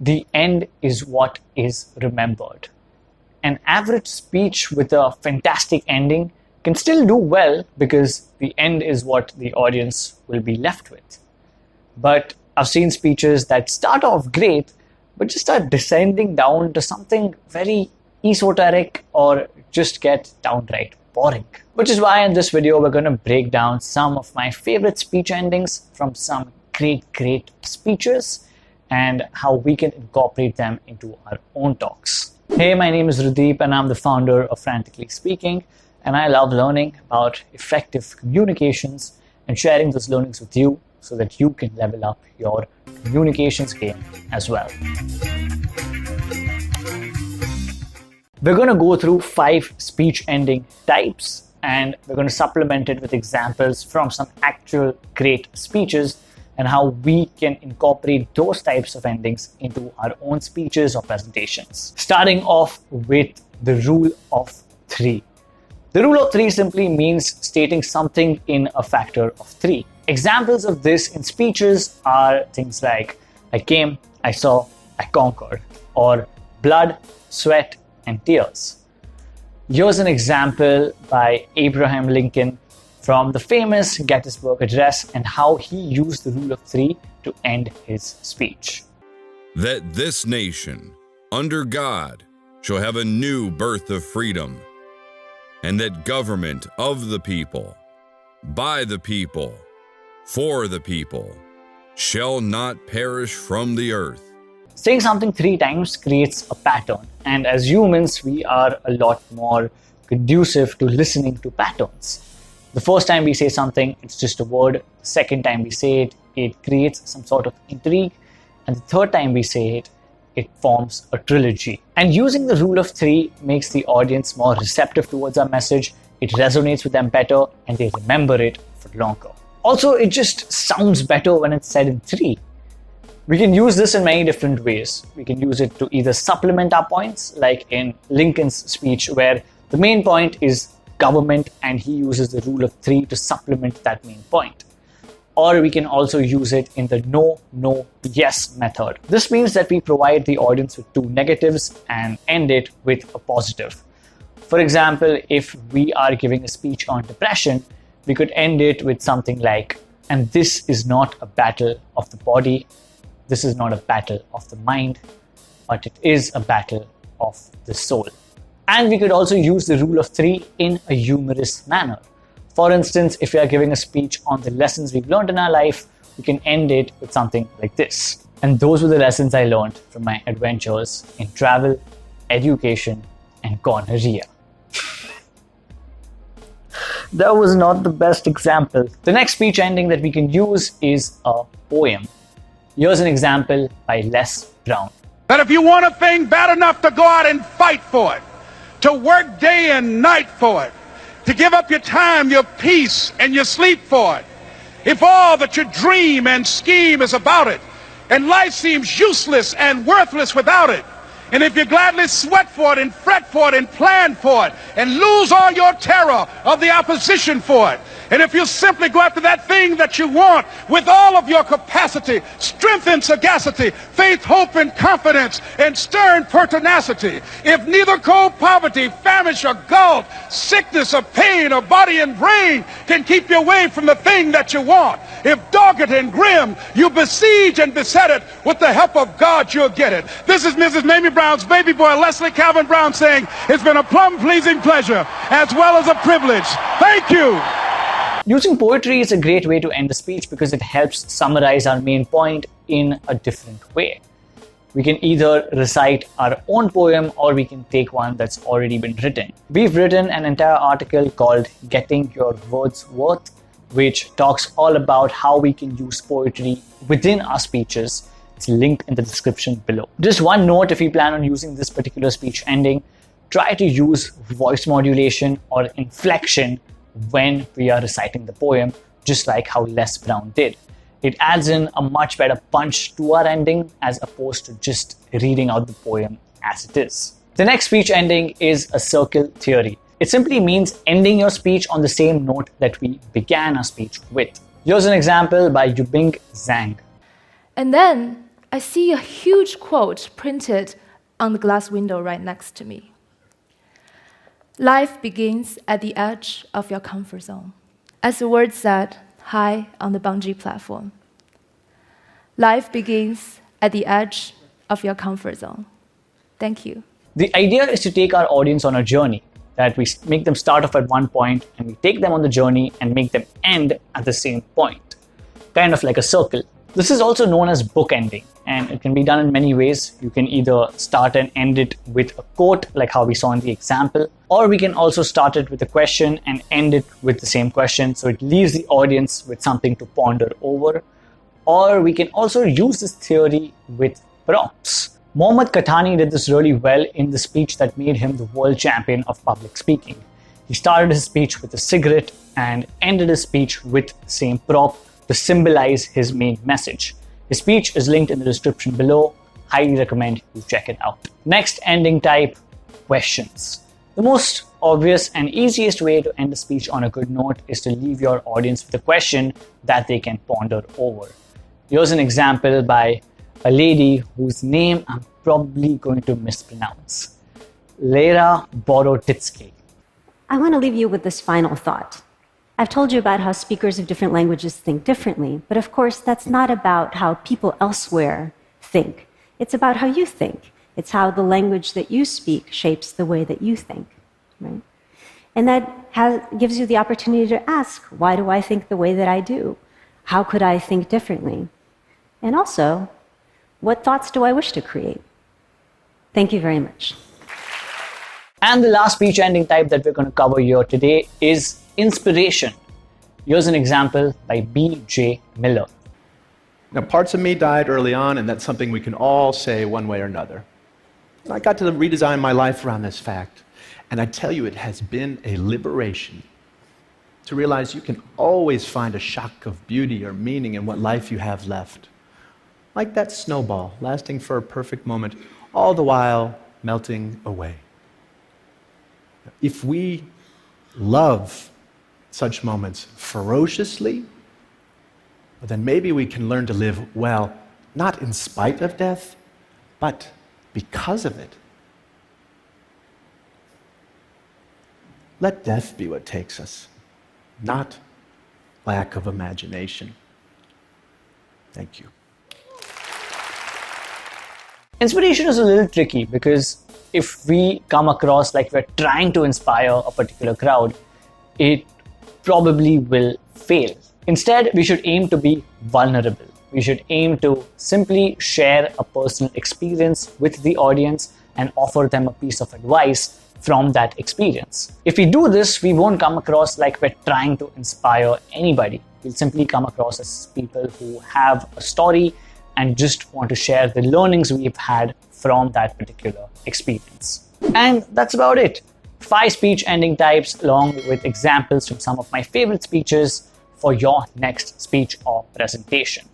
the end is what is remembered. An average speech with a fantastic ending can still do well because the end is what the audience will be left with. But I've seen speeches that start off great, but just start descending down to something very esoteric or just get downright boring. Which is why in this video we're going to break down some of my favorite speech endings from some great speeches and how we can incorporate them into our own talks. Hey, my name is Rudeep and I'm the founder of Frantically Speaking, and I love learning about effective communications and sharing those learnings with you so that you can level up your communications game as well. We're going to go through 5 speech ending types, and we're going to supplement it with examples from some actual great speeches and how we can incorporate those types of endings into our own speeches or presentations. Starting off with the rule of 3. The rule of 3 simply means stating something in a factor of 3. Examples of this in speeches are things like, I came, I saw, I conquered, or blood, sweat, and tears. Here's an example by Abraham Lincoln from the famous Gettysburg Address and how he used the rule of 3 to end his speech. That this nation, under God, shall have a new birth of freedom, and that government of the people, by the people, for the people, shall not perish from the earth. Saying something 3 times creates a pattern, and as humans, we are a lot more conducive to listening to patterns. The first time we say something, it's just a word. The second time we say it, it creates some sort of intrigue. And the third time we say it, it forms a trilogy. And using the rule of 3 makes the audience more receptive towards our message. It resonates with them better and they remember it for longer. Also, it just sounds better when it's said in 3. We can use this in many different ways. We can use it to either supplement our points, like in Lincoln's speech, where the main point is government and he uses the rule of 3 to supplement that main point. Or we can also use it in the no, no, yes method. This means that we provide the audience with 2 negatives and end it with a positive. For example, if we are giving a speech on depression, we could end it with something like, and this is not a battle of the body, this is not a battle of the mind, but it is a battle of the soul. And we could also use the rule of 3 in a humorous manner. For instance, if we are giving a speech on the lessons we've learned in our life, we can end it with something like this. And those were the lessons I learned from my adventures in travel, education, and gonorrhea. That was not the best example. The next speech ending that we can use is a poem. Here's an example by Les Brown. That if you want a thing bad enough to go out and fight for it, to work day and night for it, to give up your time, your peace, and your sleep for it, if all that you dream and scheme is about it, and life seems useless and worthless without it, and if you gladly sweat for it and fret for it and plan for it and lose all your terror of the opposition for it, and if you simply go after that thing that you want with all of your capacity, strength and sagacity, faith, hope and confidence, and stern pertinacity, if neither cold poverty, famish or gulf, sickness or pain or body and brain can keep you away from the thing that you want, if dogged and grim you besiege and beset it, with the help of God you'll get it. This is Mrs. Mamie Brown's baby boy, Leslie Calvin Brown, saying, it's been a plum-pleasing pleasure as well as a privilege. Thank you. Using poetry is a great way to end a speech because it helps summarize our main point in a different way. We can either recite our own poem or we can take one that's already been written. We've written an entire article called Getting Your Words Worth, which talks all about how we can use poetry within our speeches. It's linked in the description below. Just one note, if you plan on using this particular speech ending, try to use voice modulation or inflection when we are reciting the poem, just like how Les Brown did. It adds in a much better punch to our ending as opposed to just reading out the poem as it is. The next speech ending is a circle theory. It simply means ending your speech on the same note that we began our speech with. Here's an example by Yubing Zhang. And then I see a huge quote printed on the glass window right next to me. Life begins at the edge of your comfort zone, as the word said high on the bungee platform. Life begins at the edge of your comfort zone. Thank you. The idea is to take our audience on a journey, that we make them start off at one point and we take them on the journey and make them end at the same point, kind of like a circle. This is also known as bookending, and it can be done in many ways. You can either start and end it with a quote, like how we saw in the example, or we can also start it with a question and end it with the same question, so it leaves the audience with something to ponder over. Or we can also use this theory with prompts. Mohammad Katani did this really well in the speech that made him the world champion of public speaking. He started his speech with a cigarette and ended his speech with the same prop to symbolize his main message. His speech is linked in the description below. Highly recommend you check it out. Next ending type, questions. The most obvious and easiest way to end a speech on a good note is to leave your audience with a question that they can ponder over. Here's an example by a lady whose name I'm probably going to mispronounce. Lera Boroditsky. I want to leave you with this final thought. I've told you about how speakers of different languages think differently, but of course that's not about how people elsewhere think. It's about how you think. It's how the language that you speak shapes the way that you think, right? And that gives you the opportunity to ask, why do I think the way that I do? How could I think differently? And also, what thoughts do I wish to create? Thank you very much. And the last speech ending type that we're going to cover here today is inspiration. Here's an example by B.J. Miller. Now, parts of me died early on, and that's something we can all say one way or another. I got to redesign my life around this fact, and I tell you, it has been a liberation to realize you can always find a shock of beauty or meaning in what life you have left. Like that snowball lasting for a perfect moment, all the while melting away. If we love such moments ferociously, then maybe we can learn to live well, not in spite of death, but because of it. Let death be what takes us, not lack of imagination. Thank you. Inspiration is a little tricky because if we come across like we're trying to inspire a particular crowd, it probably will fail. Instead, we should aim to be vulnerable. We should aim to simply share a personal experience with the audience and offer them a piece of advice from that experience. If we do this, we won't come across like we're trying to inspire anybody. We'll simply come across as people who have a story and just want to share the learnings we've had from that particular experience. And that's about it. 5 speech ending types along with examples from some of my favorite speeches for your next speech or presentation.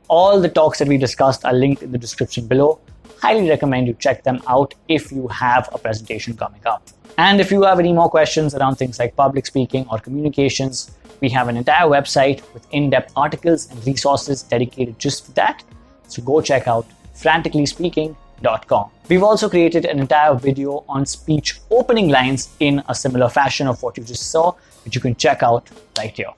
All the talks that we discussed are linked in the description below. Highly recommend you check them out if you have a presentation coming up. And if you have any more questions around things like public speaking or communications, we have an entire website with in-depth articles and resources dedicated just for that. So go check out franticallyspeaking.com. We've also created an entire video on speech opening lines in a similar fashion of what you just saw, which you can check out right here.